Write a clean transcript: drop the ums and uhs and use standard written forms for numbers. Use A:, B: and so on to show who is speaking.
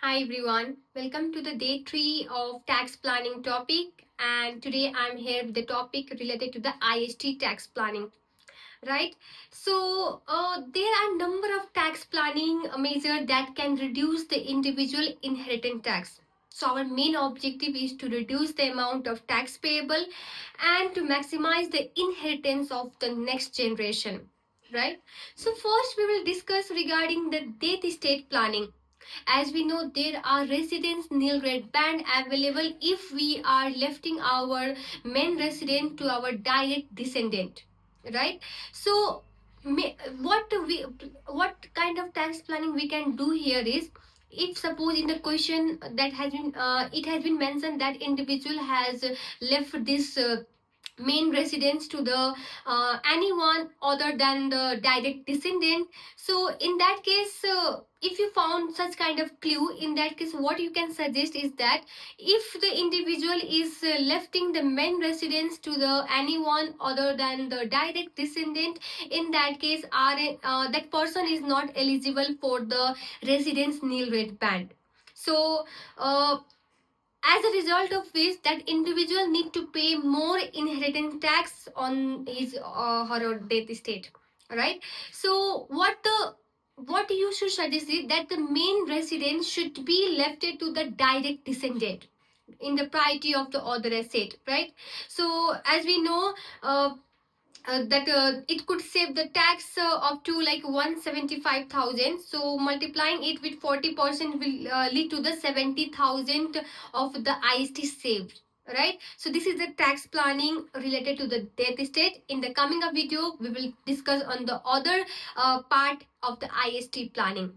A: Hi everyone, welcome to the day 3 of tax planning topic, and today I'm here with the topic related to the IST tax planning, right? So there are a number of tax planning measures that can reduce the individual inheritance tax. So our main objective is to reduce the amount of tax payable and to maximize the inheritance of the next generation, right? So first we will discuss regarding the death estate planning. As we know, there are residence nil rate band available if we are lefting our main resident to our direct descendant, right? So what we what kind of tax planning we can do here is, if suppose in the question that has been it has been mentioned that individual has left this main residence to the anyone other than the direct descendant. So in that case, if you found such kind of clue, in that case what you can suggest is that if the individual is lefting the main residence to the anyone other than the direct descendant, in that case that person is not eligible for the residence nil rate band. So as a result of which that individual need to pay more inheritance tax on his her death estate, right? So what you should suggest is that the main residence should be left to the direct descendant in the priority of the other estate, right? So as we know, that it could save the tax up to like 175,000. So multiplying it with 40% will lead to the 70,000 of the IST saved, right? So this is the tax planning related to the death estate. In the coming up video we will discuss on the other part of the IST planning.